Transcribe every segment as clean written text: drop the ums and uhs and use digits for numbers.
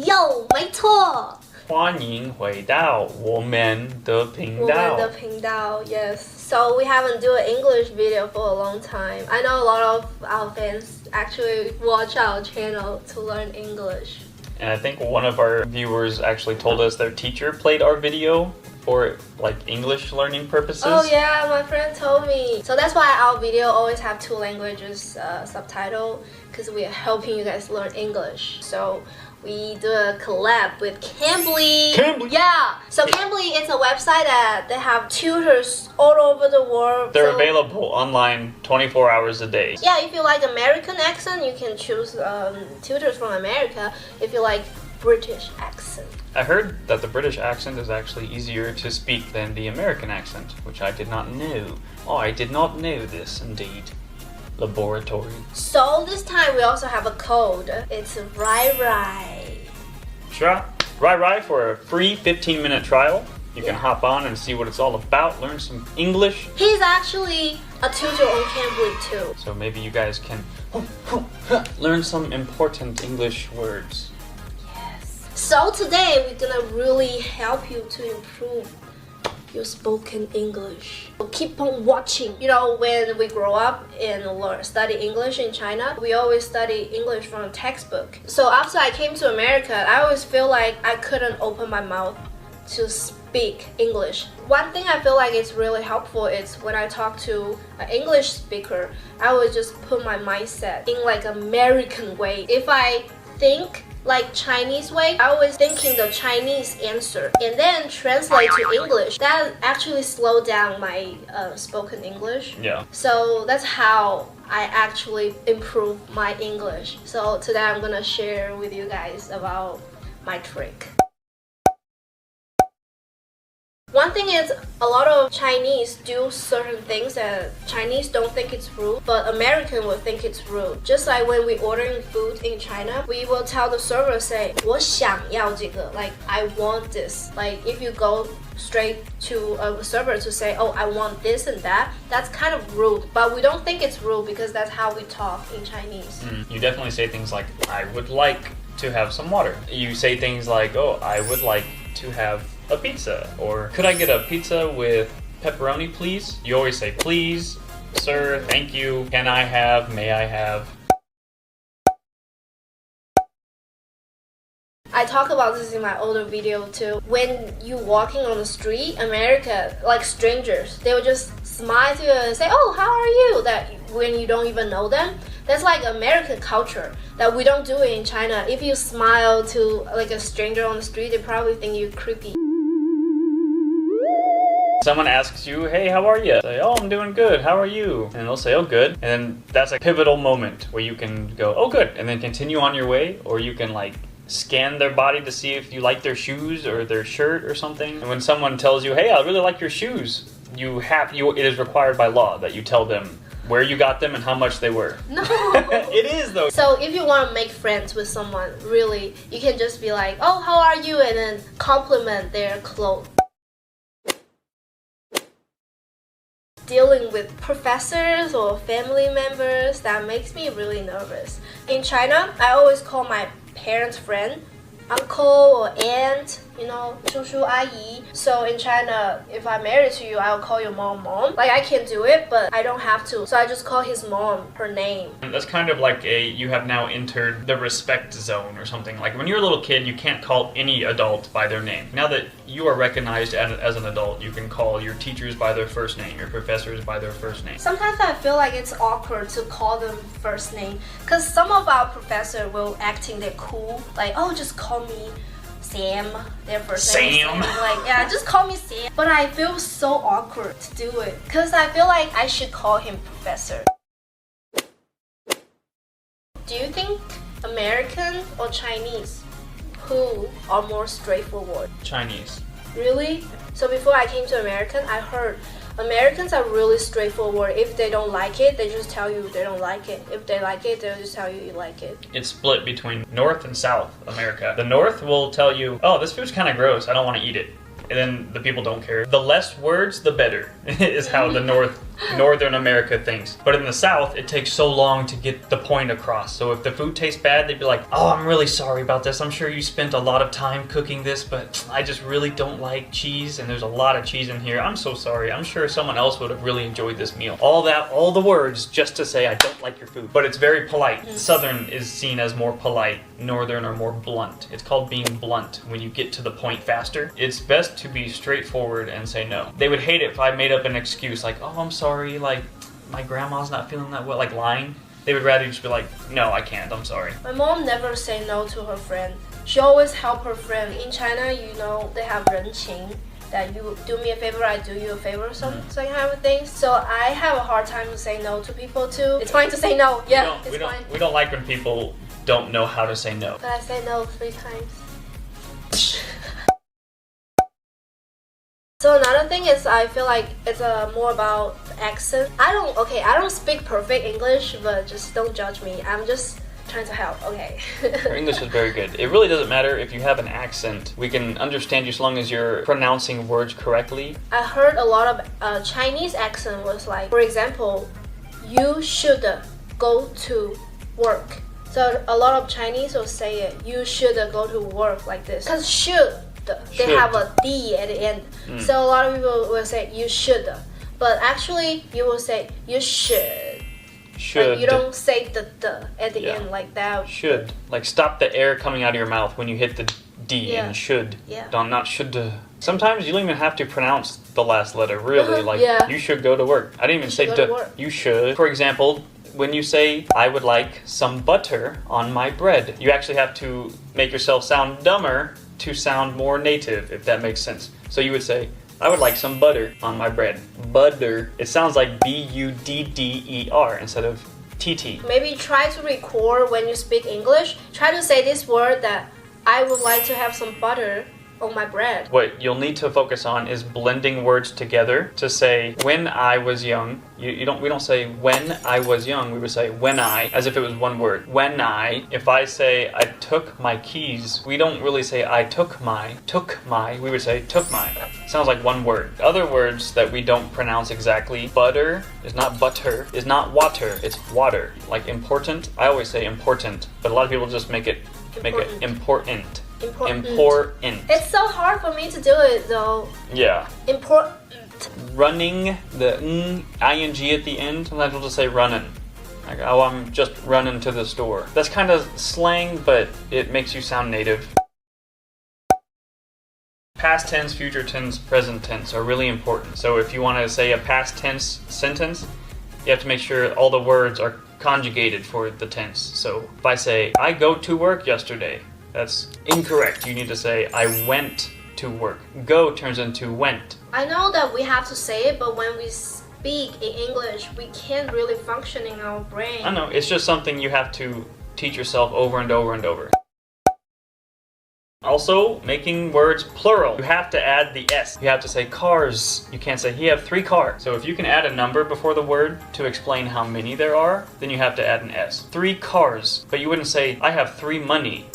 有，没错。欢迎回到我们的频道。我们的频道 yes. So we haven't do an English video for a long time. I know a lot of our fans actually watch our channel to learn English. And I think one of our viewers actually told us their teacher played our video for like English learning purposes. Oh yeah, my friend told me. So that's why our video always have two languages subtitle, because we are helping you guys learn English. So we do a collab with Cambly. Cambly? Yeah. So Cambly is a website that they have tutors all over the world. They're available online 24 hours a day. Yeah, if you like American accent, you can choose tutors from America. If you like British accent. I heard that the British accent is actually easier to speak than the American accent, which I did not know. Oh, I did not know this, indeed. Laboratory. So this time we also have a code. It's RAI. Sure. Right for a free 15-minute trial. You can hop on and see what it's all about, learn some English. He's actually a tutor on Cambly too. So maybe you guys can learn some important English words. So today we're gonna really help you to improve your spoken English. So keep on watching. You know, when we grow up and study English in China, we always study English from a textbook. So after I came to America, I always feel like I couldn't open my mouth to speak English. One thing I feel like it's really helpful is when I talk to an English speaker, I would just put my mindset in like American way. If I think like Chinese way, I was thinking the Chinese answer and then translate to English. That actually slowed down my spoken English. Yeah. So that's how I actually improve my English. So today I'm gonna share with you guys about my trick. One thing is, a lot of Chinese do certain things that Chinese don't think it's rude, but American will think it's rude. Just like when we ordering food in China, we will tell the server, say, 我想要这个, like, I want this. Like, if you go straight to a server to say, oh, I want this and that, that's kind of rude. But we don't think it's rude because that's how we talk in Chinese. You definitely say things like, I would like to have some water. You say things like, oh, I would like to have a pizza, or could I get a pizza with pepperoni, please? You always say please, sir, thank you, can I have, may I have. I talk about this in my older video too. When you walking on the street, America, like strangers, they will just smile to you and say, oh, how are you? That when you don't even know them. That's like American culture that we don't do it in China. If you smile to like a stranger on the street, they probably think you're creepy. Someone asks you, hey, how are you? Say, oh, I'm doing good, how are you? And they'll say, oh, good. And then that's a pivotal moment where you can go, oh, good, and then continue on your way, or you can like scan their body to see if you like their shoes or their shirt or something. And when someone tells you, hey, I really like your shoes, it is required by law that you tell them where you got them and how much they were. No. It is though. So if you want to make friends with someone, really, you can just be like, oh, how are you? And then compliment their clothes. Dealing with professors or family members, that makes me really nervous. In China, I always call my parents' friend uncle or aunt, you know, 叔叔阿姨. So in China, if I'm married to you, I'll call your mom mom. Like I can do it, but I don't have to. So I just call his mom her name. And that's kind of like you have now entered the respect zone or something. Like when you're a little kid, you can't call any adult by their name. Now that you are recognized as an adult, you can call your teachers by their first name, your professors by their first name. Sometimes I feel like it's awkward to call them first name because some of our professors will acting they're cool. Like, oh, just call me Sam, their first name. Sam. Like, yeah, just call me Sam. But I feel so awkward to do it because I feel like I should call him professor. Do you think American or Chinese, who are more straightforward? Chinese. Really? So before I came to American, I heard Americans are really straightforward. If they don't like it, they just tell you they don't like it. If they like it, they'll just tell you you like it. It's split between North and South America. The North will tell you, oh, this food's kind of gross, I don't want to eat it. And then the people don't care. The less words, the better, is how the North Northern America thinks. But in the South, it takes so long to get the point across. So if the food tastes bad, they'd be like, oh, I'm really sorry about this. I'm sure you spent a lot of time cooking this, but I just really don't like cheese, and there's a lot of cheese in here. I'm so sorry. I'm sure someone else would have really enjoyed this meal. All the words just to say I don't like your food. But it's very polite. Southern is seen as more polite. Northern are more blunt. It's called being blunt when you get to the point faster. It's best to be straightforward and say no. They would hate it if I made up an excuse like, oh, I'm sorry, like my grandma's not feeling that well, like lying. They would rather just be like, no, I can't, I'm sorry. My mom never say no to her friend. She always help her friend. In China, you know, they have 人情, that you do me a favor, I do you a favor, some kind of thing. So I have a hard time to say no to people too. It's fine to say no. Yeah, it's fine. We don't like when people don't know how to say no. But I say no 3 times. So another thing is I feel like it's more about accent. I don't speak perfect English, but just don't judge me. I'm just trying to help, okay? Your English is very good. It really doesn't matter if you have an accent. We can understand you as long as you're pronouncing words correctly. I heard a lot of Chinese accent was like, for example, you should go to work. So a lot of Chinese will say it, you should go to work like this. Because should. They have a D at the end. So a lot of people will say you should. But actually you will say you should. Should. Like you don't say the at the end like that. Should. Like stop the air coming out of your mouth when you hit the D in should. Don't not should. Sometimes you don't even have to pronounce the last letter really. Like you should go to work. I didn't even say duh. You should. For example, when you say, I would like some butter on my bread, you actually have to make yourself sound dumber to sound more native, if that makes sense. So you would say, I would like some butter on my bread. Butter. It sounds like B-U-D-D-E-R instead of T-T. Maybe try to record when you speak English. Try to say this word that I would like to have some butter on my bread. What you'll need to focus on is blending words together to say when I was young. We don't say when I was young, we would say when I, as if it was one word. When I, if I say I took my keys, we don't really say I took my, we would say took my. Sounds like one word. Other words that we don't pronounce exactly, butter is not butter, is not water, it's water. Like important, I always say important, but a lot of people just make it important. Important. It's so hard for me to do it though. Yeah. Important. Running, the ing at the end, sometimes we'll just say running. Like, oh, I'm just running to the store. That's kind of slang, but it makes you sound native. Past tense, future tense, present tense are really important. So if you want to say a past tense sentence, you have to make sure all the words are conjugated for the tense. So if I say, I go to work yesterday, that's incorrect. You need to say, I went to work. Go turns into went. I know that we have to say it, but when we speak in English, we can't really function in our brain. I know, it's just something you have to teach yourself over and over and over. Also, making words plural. You have to add the S. You have to say cars. You can't say he have 3 cars. So if you can add a number before the word to explain how many there are, then you have to add an S. 3 cars. But you wouldn't say, I have 3 monies.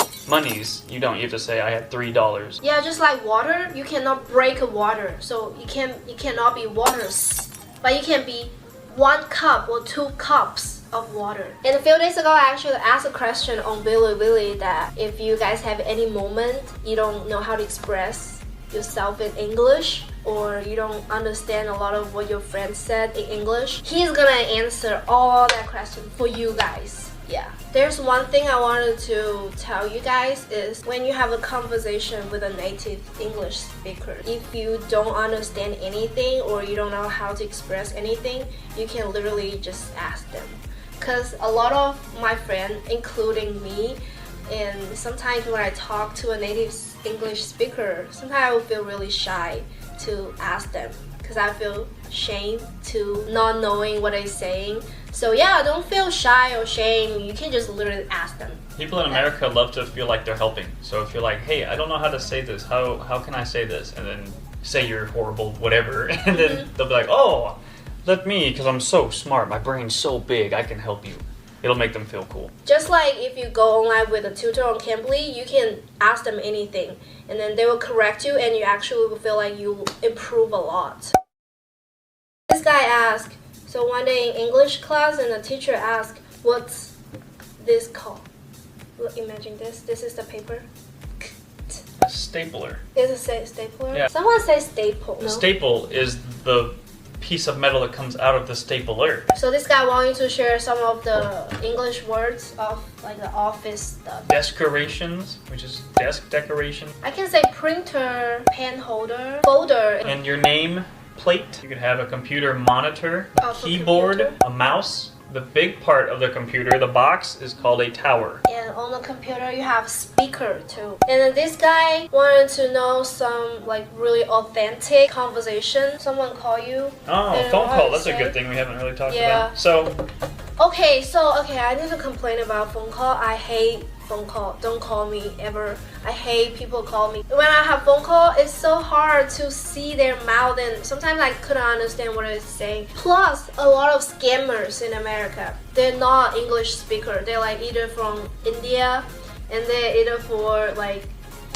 You don't. You have to say, I have $3. Yeah, just like water, you cannot break a water. So you cannot be waters. But you can be 1 cup or 2 cups of water. And a few days ago, I actually asked a question on Billy that if you guys have any moment you don't know how to express yourself in English, or you don't understand a lot of what your friend said in English, he's gonna answer all that question for you guys. Yeah. There's one thing I wanted to tell you guys is when you have a conversation with a native English speaker, if you don't understand anything or you don't know how to express anything, you can literally just ask them. Because a lot of my friends, including me, and sometimes when I talk to a native English speaker, sometimes I will feel really shy to ask them because I feel shame to not knowing what they're saying. So yeah, don't feel shy or shame. You can just literally ask them. People in America love to feel like they're helping. So if you're like, hey, I don't know how to say this, how can I say this? And then say you're horrible, whatever, and then they'll be like, oh, let me, because I'm so smart, my brain's so big, I can help you. It'll make them feel cool. Just like if you go online with a tutor on Cambly, you can ask them anything, and then they will correct you, and you actually will feel like you improve a lot. This guy asked, So one day in English class, and the teacher asked, "What's this called?" Look, imagine this. This is the paper. A stapler. Is it stapler? Yeah. Someone says staple. A No? staple is the piece of metal that comes out of the stapler. So this guy wanted to share some of the English words of like the office stuff. Descorations, which is desk decoration. I can say printer, pen holder, folder. And your name plate. You could have a computer monitor, a Also keyboard, computer. a mouse. The big part of the computer, the box, is called a tower. And on the computer you have speaker too. And then this guy wanted to know some like really authentic conversation. Someone call you. Oh, And phone what call. to That's a say. good thing we haven't really talked Yeah. about. So, Okay, I need to complain about phone call. I hate phone call. Don't call me ever. I hate people call me. When I have phone call, it's so hard to see their mouth, and sometimes I couldn't understand what it's saying. Plus, a lot of scammers in America. They're not English speaker. They're like either from India, and they're either for like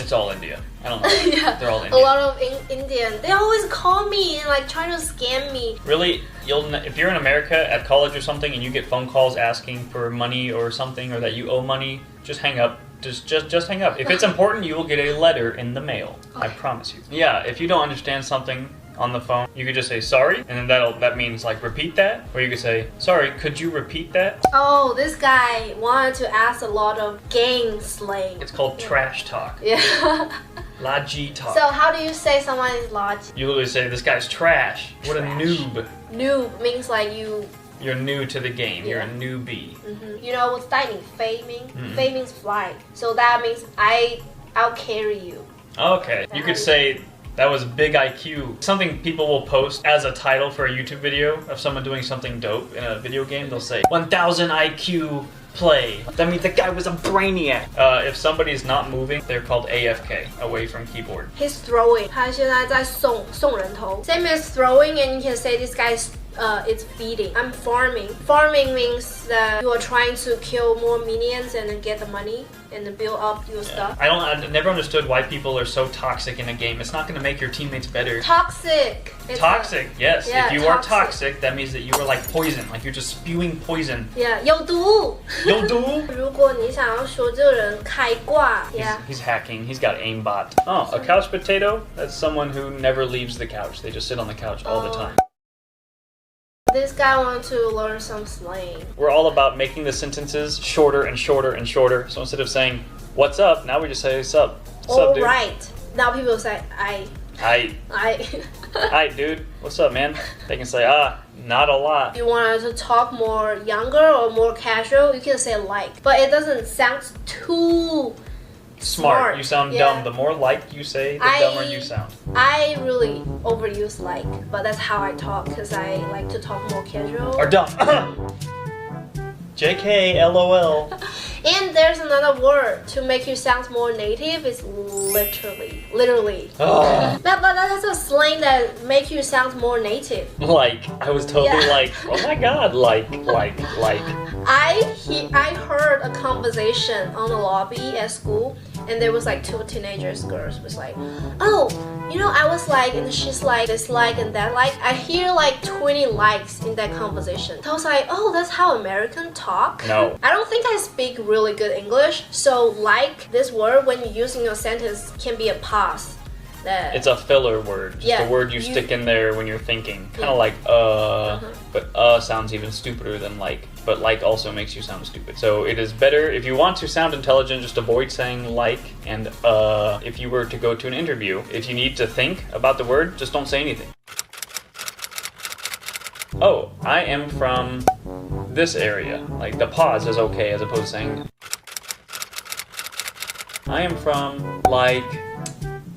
it's all India. I don't know. yeah, They're all a Indian. lot of Indian. They always call me and like trying to scam me. Really, if you're in America at college or something and you get phone calls asking for money or something, or that you owe money, just hang up. Just hang up. If it's important, you will get a letter in the mail. I promise you. Yeah, if you don't understand something on the phone, you could just say sorry, and then that means like repeat that, or you could say sorry, could you repeat that? Oh, this guy wanted to ask a lot of gang slang. It's called trash talk. Yeah. Laji talk. So how do you say someone is logic? You literally say this guy's trash. What a Trash. noob. Noob means like You're new to the game. You're a Yeah. newbie. you know what's 带你飞 mean? Mm-mm. 飞 means fly. So that means I'll carry you. Okay, you could say that was big IQ. Something people will post as a title for a YouTube video of someone doing something dope in a video game. They'll say 1000 IQ play. That means the guy was a brainiac. If somebody's not moving, they're called AFK, away from keyboard. He's throwing. 他现在在送人头. Same as throwing, and you can say this guy's it's feeding. I'm farming. Farming means that you are trying to kill more minions and then get the money and then build up your stuff. I never understood why people are so toxic in a game. It's not going to make your teammates better. Toxic. It's Toxic, yes. Yeah, if you are toxic. toxic, that means that you are like poison. Like you're just spewing poison. Yeah, 有毒. You'll do. 如果你想要说这个人开挂, yeah. He's hacking. He's got aimbot. Oh, a couch potato? That's someone who never leaves the couch. They just sit on the couch all the time. This guy wanted to learn some slang. We're all about making the sentences shorter and shorter and shorter. So instead of saying, what's up? Now we just say, sup. What's up, dude? Alright. Now people say, I. Hi, dude. What's up, man? They can say, not a lot. If you wanted to talk more younger or more casual, you can say like. But it doesn't sound too smart. You sound Yeah. dumb. The more like you say, the dumber you sound. I really overuse like, but that's how I talk because I like to talk more casual. Or dumb. JK, LOL. And there's another word to make you sound more native. It's literally. Oh. But that's a slang that make you sound more native. Like, I was totally Yeah. like, oh my god, like. I heard a conversation on the lobby at school, and there was like two teenagers girls was like, oh, you know, I was like, and she's like this like and that like. I hear like 20 likes in that conversation. I was like, oh, that's how Americans talk. No. I don't think I speak really good English, so like this word when you use in your sentence can be a pause. That It's a filler word. Just Yeah, a word you you- stick in there when you're thinking. Kind of like, but sounds even stupider than like. But like also makes you sound stupid. So it is better, if you want to sound intelligent, just avoid saying like and if you were to go to an interview. If you need to think about the word, just don't say anything. Oh, I am from this area. Like the pause is okay as opposed to saying I am from like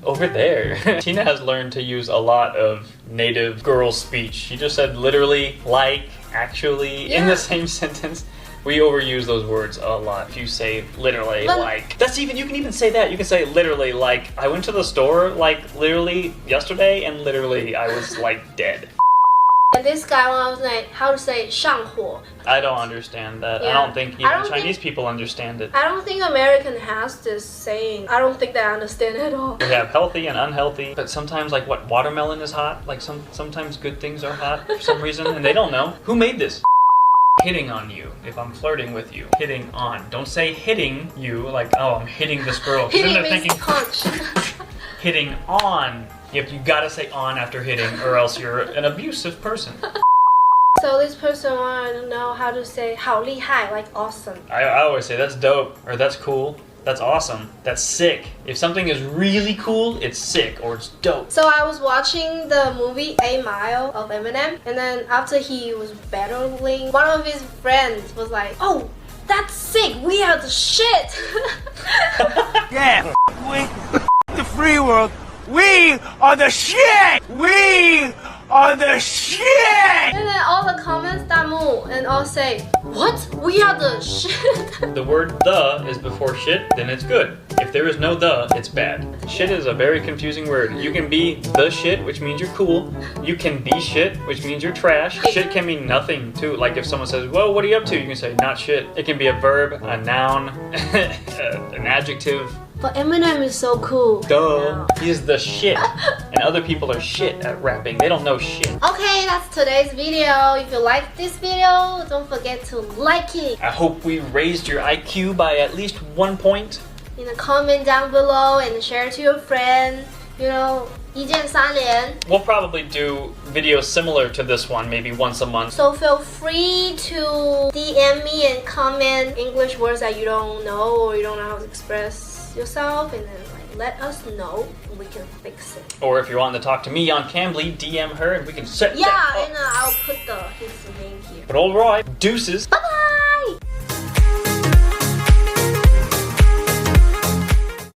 over there. Tina has learned to use a lot of native girl speech. She just said literally, like, actually in the same sentence. We overuse those words a lot. If you say literally, like, you can even say that. You can say literally, like, I went to the store, like, literally yesterday, and literally I was, like, dead. And this guy was like, how to say 上火. I don't understand that. Yeah. I don't think even Chinese people understand it. I don't think American has this saying. I don't think they understand at all. We have healthy and unhealthy, but sometimes like what, watermelon is hot? Like sometimes good things are hot for some reason and they don't know. Who made this? Hitting on you, if I'm flirting with you. Hitting on. Don't say hitting you like, oh, I'm hitting this girl. Hitting Then they're means thinking punch. hitting on. You gotta say on after hitting or else you're an abusive person. So this person wanted to know how to say 好厉害, like awesome. I always say that's dope or that's cool. That's awesome. That's sick. If something is really cool, it's sick or it's dope. So I was watching the movie 8 Mile of Eminem, and then after he was battling, one of his friends was like, oh, that's sick, we are the shit. Yeah, we the free world. We are the shit! We are the shit! And then all the comments 弹幕 and all say, what? We are the shit. The word the is before shit, then it's good. If there is no the, it's bad. Shit is a very confusing word. You can be the shit, which means you're cool. You can be shit, which means you're trash. Shit can mean nothing too. Like if someone says, well, what are you up to? You can say, not shit. It can be a verb, a noun, an adjective. But Eminem is so cool. Duh. He's the shit. And other people are shit at rapping. They don't know shit. Okay, that's today's video. If you like this video, don't forget to like it. I hope we raised your IQ by at least 1 point. In a comment down below and share to your friends. You know, 一键三连. We'll probably do videos similar to this one, maybe once a month. So feel free to DM me and comment English words that you don't know or you don't know how to express yourself, and then like let us know and we can fix it. Or if you want to talk to me on Cambly, DM her and we can set that up. And I'll put his name here. But alright, deuces. Bye bye.